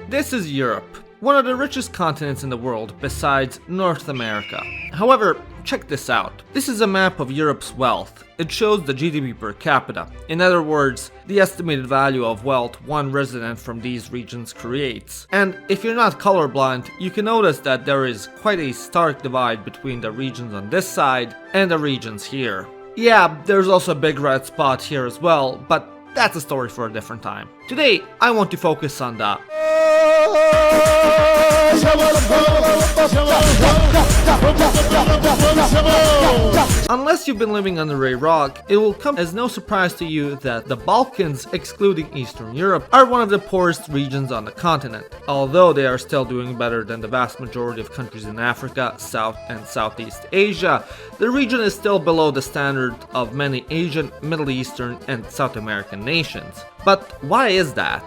This is Europe, one of the richest continents in the world besides North America. However, check this out. This is a map of Europe's wealth. It shows the GDP per capita. In other words, the estimated value of wealth one resident from these regions creates. And if you're not colorblind, you can notice that there is quite a stark divide between the regions on this side and the regions here. Yeah, there's also a big red spot here as well, but that's a story for a different time. Today, I want to focus on the Unless you've been living under a rock, it will come as no surprise to you that the Balkans, excluding Eastern Europe, are one of the poorest regions on the continent. Although they are still doing better than the vast majority of countries in Africa, South and Southeast Asia, the region is still below the standard of many Asian, Middle Eastern and South American nations. But why is that?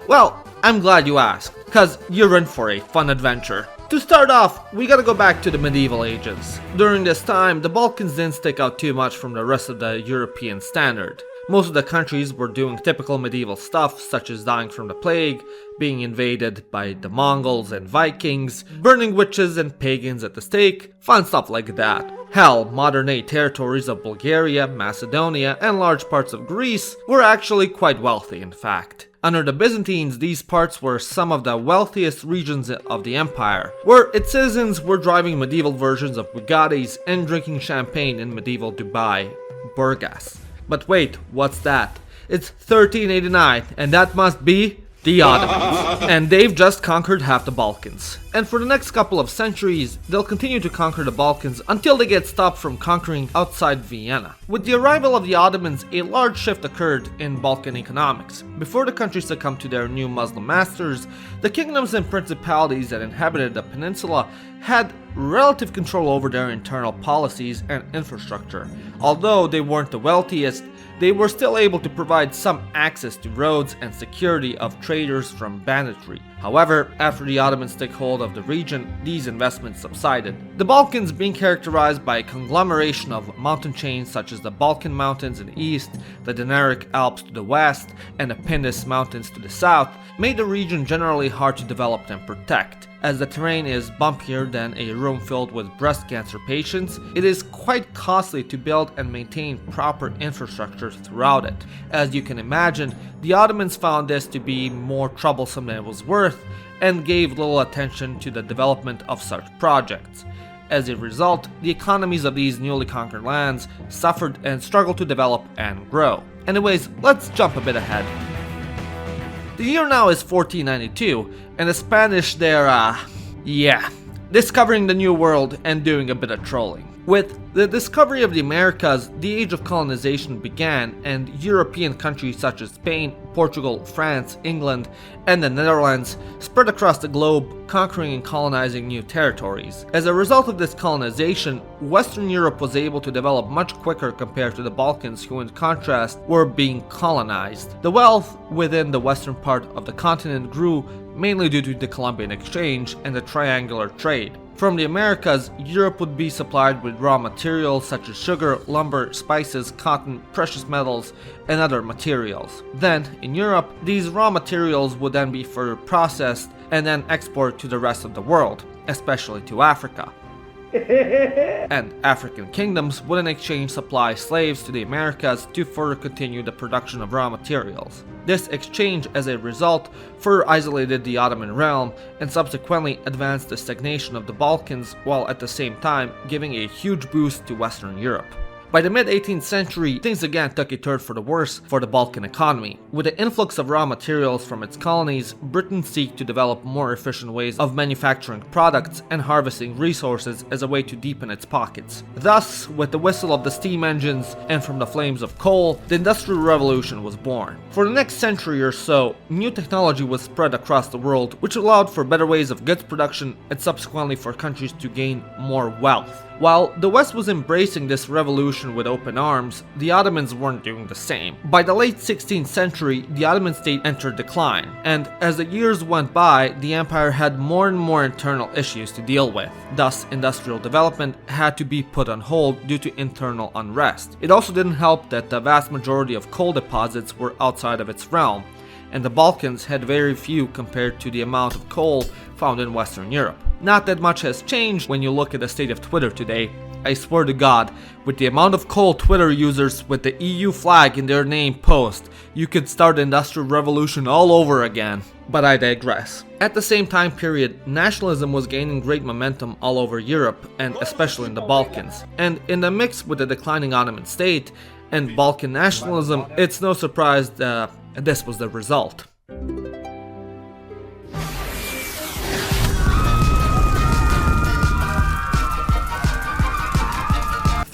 Well, I'm glad you asked, cause you're in for a fun adventure. To start off, we gotta go back to the medieval ages. During this time, the Balkans didn't stick out too much from the rest of the European standard. Most of the countries were doing typical medieval stuff, such as dying from the plague, being invaded by the Mongols and Vikings, burning witches and pagans at the stake, fun stuff like that. Hell, modern-day territories of Bulgaria, Macedonia, and large parts of Greece were actually quite wealthy, in fact. Under the Byzantines, these parts were some of the wealthiest regions of the empire, where its citizens were driving medieval versions of Bugattis and drinking champagne in medieval Dubai, Burgas. But wait, what's that? It's 1389, and that must be the Ottomans. And they've just conquered half the Balkans. And for the next couple of centuries, they'll continue to conquer the Balkans until they get stopped from conquering outside Vienna. With the arrival of the Ottomans, a large shift occurred in Balkan economics. Before the country succumbed to their new Muslim masters, the kingdoms and principalities that inhabited the peninsula had relative control over their internal policies and infrastructure. Although they weren't the wealthiest, they were still able to provide some access to roads and security of traders from banditry. However, after the Ottomans took hold of the region, these investments subsided. The Balkans, being characterized by a conglomeration of mountain chains such as the Balkan Mountains in the east, the Dinaric Alps to the west, and the Pindus Mountains to the south, made the region generally hard to develop and protect. As the terrain is bumpier than a room filled with breast cancer patients, it is quite costly to build and maintain proper infrastructure throughout it. As you can imagine, the Ottomans found this to be more troublesome than it was worth and gave little attention to the development of such projects. As a result, the economies of these newly conquered lands suffered and struggled to develop and grow. Anyways, let's jump a bit ahead. The year now is 1492, and the Spanish they're discovering the new world and doing a bit of trolling. With the discovery of the Americas, the age of colonization began, and European countries such as Spain, Portugal, France, England, and the Netherlands spread across the globe, conquering and colonizing new territories. As a result of this colonization, Western Europe was able to develop much quicker compared to the Balkans, who in contrast were being colonized. The wealth within the western part of the continent grew mainly due to the Columbian Exchange and the triangular trade. From the Americas, Europe would be supplied with raw materials such as sugar, lumber, spices, cotton, precious metals, and other materials. Then, in Europe, these raw materials would then be further processed and then exported to the rest of the world, especially to Africa. And African kingdoms would in exchange supply slaves to the Americas to further continue the production of raw materials. This exchange, as a result, further isolated the Ottoman realm and subsequently advanced the stagnation of the Balkans, while at the same time giving a huge boost to Western Europe. By the mid-18th century, things again took a turn for the worse for the Balkan economy. With the influx of raw materials from its colonies, Britain sought to develop more efficient ways of manufacturing products and harvesting resources as a way to deepen its pockets. Thus, with the whistle of the steam engines and from the flames of coal, the Industrial Revolution was born. For the next century or so, new technology was spread across the world, which allowed for better ways of goods production and subsequently for countries to gain more wealth. While the West was embracing this revolution with open arms, the Ottomans weren't doing the same. By the late 16th century, the Ottoman state entered decline, and as the years went by, the empire had more and more internal issues to deal with. Thus, industrial development had to be put on hold due to internal unrest. It also didn't help that the vast majority of coal deposits were outside of its realm, and the Balkans had very few compared to the amount of coal found in Western Europe. Not that much has changed when you look at the state of Twitter today. I swear to God, with the amount of coal Twitter users with the EU flag in their name post, you could start the Industrial Revolution all over again. But I digress. At the same time period, nationalism was gaining great momentum all over Europe, and especially in the Balkans. And in the mix with the declining Ottoman state and Balkan nationalism, it's no surprise that this was the result.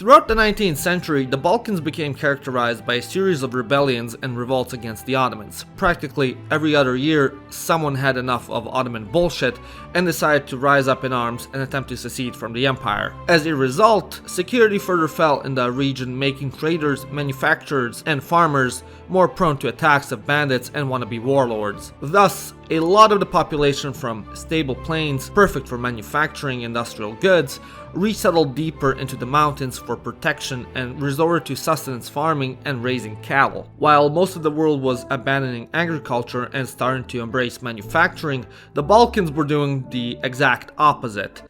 Throughout the 19th century, the Balkans became characterized by a series of rebellions and revolts against the Ottomans. Practically every other year, someone had enough of Ottoman bullshit and decided to rise up in arms and attempt to secede from the empire. As a result, security further fell in the region, making traders, manufacturers, and farmers more prone to attacks of bandits and wannabe warlords. Thus, a lot of the population from stable plains, perfect for manufacturing industrial goods, resettled deeper into the mountains for protection and resorted to sustenance farming and raising cattle. While most of the world was abandoning agriculture and starting to embrace manufacturing, the Balkans were doing the exact opposite.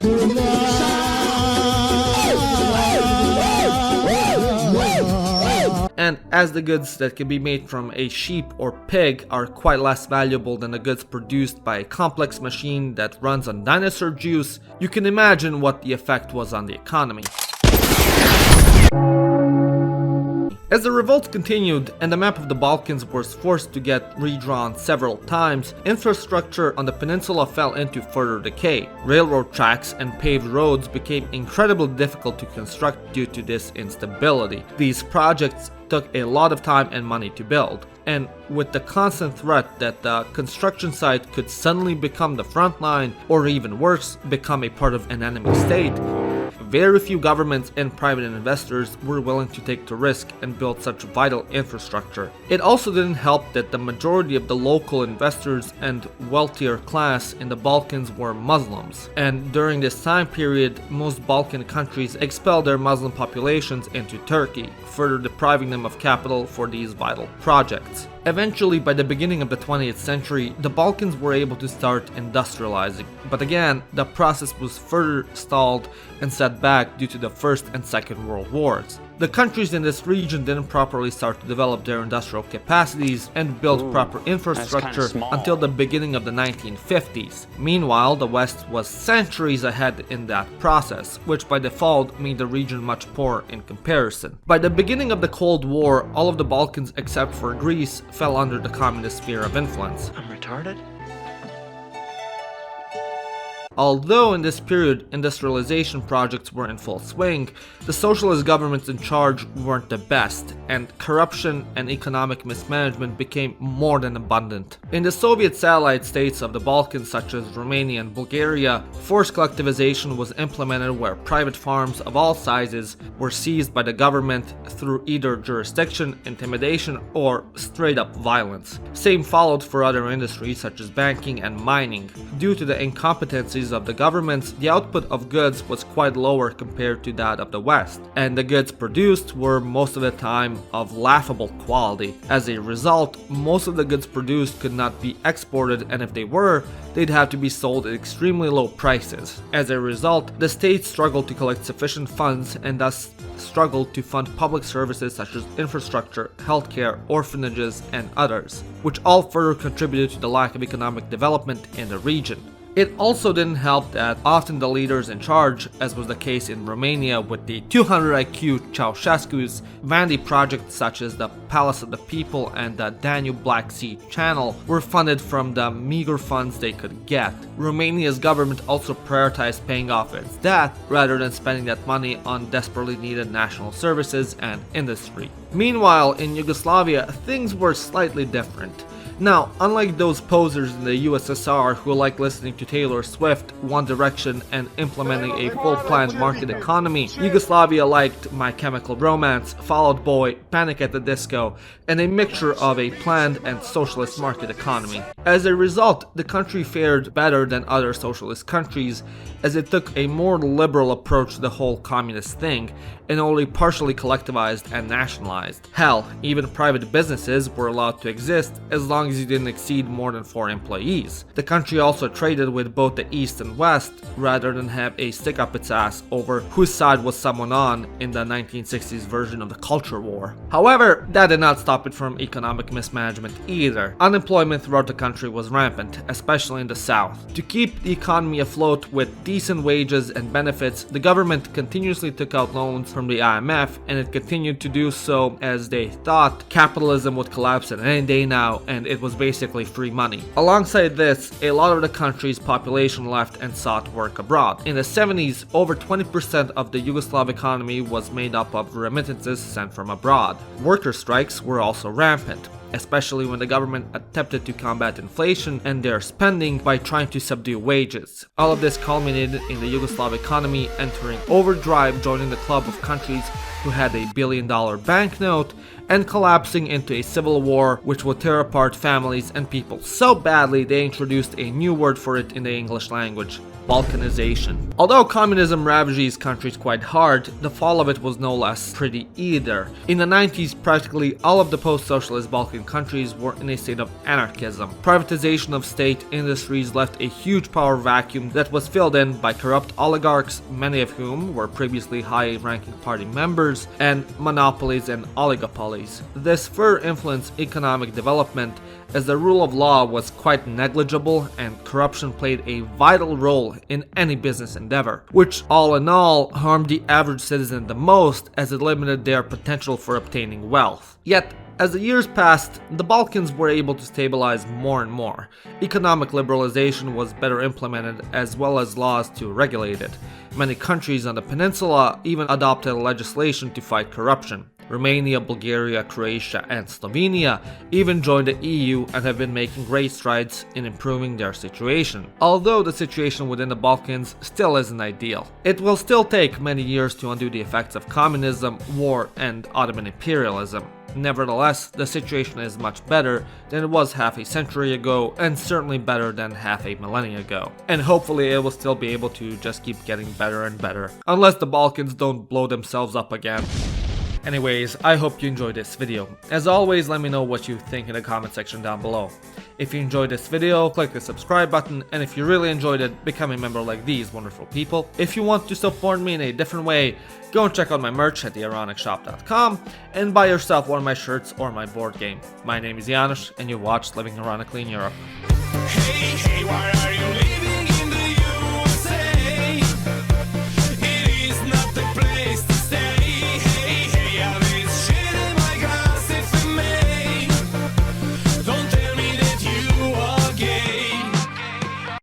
And as the goods that can be made from a sheep or pig are quite less valuable than the goods produced by a complex machine that runs on dinosaur juice, you can imagine what the effect was on the economy. As the revolt continued and the map of the Balkans was forced to get redrawn several times, infrastructure on the peninsula fell into further decay. Railroad tracks and paved roads became incredibly difficult to construct due to this instability. These projects took a lot of time and money to build, and with the constant threat that the construction site could suddenly become the front line, or even worse, become a part of an enemy state, very few governments and private investors were willing to take the risk and build such vital infrastructure. It also didn't help that the majority of the local investors and wealthier class in the Balkans were Muslims, and during this time period, most Balkan countries expelled their Muslim populations into Turkey, further depriving them of capital for these vital projects. Eventually, by the beginning of the 20th century, the Balkans were able to start industrializing, but again, the process was further stalled and set back due to the First and Second World Wars. The countries in this region didn't properly start to develop their industrial capacities and build proper infrastructure until the beginning of the 1950s. Meanwhile, the West was centuries ahead in that process, which by default made the region much poorer in comparison. By the beginning of the Cold War, all of the Balkans except for Greece fell under the communist sphere of influence. I'm retarded? Although in this period industrialization projects were in full swing, the socialist governments in charge weren't the best, and corruption and economic mismanagement became more than abundant. In the Soviet satellite states of the Balkans such as Romania and Bulgaria, forced collectivization was implemented where private farms of all sizes were seized by the government through either jurisdiction, intimidation, or straight up violence. Same followed for other industries such as banking and mining. Due to the incompetencies of the governments, the output of goods was quite lower compared to that of the West, and the goods produced were most of the time of laughable quality. As a result, most of the goods produced could not be exported, and if they were, they'd have to be sold at extremely low prices. As a result, the state struggled to collect sufficient funds and thus struggled to fund public services such as infrastructure, healthcare, orphanages, and others, which all further contributed to the lack of economic development in the region. It also didn't help that often the leaders in charge, as was the case in Romania with the 200 IQ Ceausescu's, vanity projects such as the Palace of the People and the Danube Black Sea Channel, were funded from the meager funds they could get. Romania's government also prioritized paying off its debt rather than spending that money on desperately needed national services and industry. Meanwhile, in Yugoslavia, things were slightly different. Now, unlike those posers in the USSR who like listening to Taylor Swift, One Direction, and implementing a full-planned market economy, Yugoslavia liked My Chemical Romance, Fall Out Boy, Panic at the Disco, and a mixture of a planned and socialist market economy. As a result, the country fared better than other socialist countries, as it took a more liberal approach to the whole communist thing, and only partially collectivized and nationalized. Hell, even private businesses were allowed to exist as long long as you didn't exceed more than 4 employees. The country also traded with both the East and West, rather than have a stick up its ass over whose side was someone on in the 1960s version of the culture war. However, that did not stop it from economic mismanagement either. Unemployment throughout the country was rampant, especially in the South. To keep the economy afloat with decent wages and benefits, the government continuously took out loans from the IMF, and it continued to do so as they thought capitalism would collapse at any day now, and it was basically free money. Alongside this, a lot of the country's population left and sought work abroad. In the 70s, over 20% of the Yugoslav economy was made up of remittances sent from abroad. Worker strikes were also rampant, especially when the government attempted to combat inflation and their spending by trying to subdue wages. All of this culminated in the Yugoslav economy entering overdrive, joining the club of countries who had a billion-dollar banknote, and collapsing into a civil war which would tear apart families and people so badly they introduced a new word for it in the English language: Balkanization. Although communism ravaged these countries quite hard, the fall of it was no less pretty either. In the 90s, practically all of the post-socialist Balkan countries were in a state of anarchism. Privatization of state industries left a huge power vacuum that was filled in by corrupt oligarchs, many of whom were previously high-ranking party members, and monopolies and oligopolies. This further influenced economic development, as the rule of law was quite negligible and corruption played a vital role in any business endeavor, which all in all harmed the average citizen the most, as it limited their potential for obtaining wealth. Yet, as the years passed, the Balkans were able to stabilize more and more. Economic liberalization was better implemented, as well as laws to regulate it. Many countries on the peninsula even adopted legislation to fight corruption. Romania, Bulgaria, Croatia, and Slovenia even joined the EU and have been making great strides in improving their situation. Although the situation within the Balkans still isn't ideal. It will still take many years to undo the effects of communism, war, and Ottoman imperialism. Nevertheless, the situation is much better than it was half a century ago, and certainly better than half a millennia ago. And hopefully it will still be able to just keep getting better and better, unless the Balkans don't blow themselves up again. Anyways, I hope you enjoyed this video. As always, let me know what you think in the comment section down below. If you enjoyed this video, click the subscribe button, and if you really enjoyed it, become a member like these wonderful people. If you want to support me in a different way, go and check out my merch at theironicshop.com and buy yourself one of my shirts or my board game. My name is Janusz, and you watched Living Ironically in Europe. Hey, why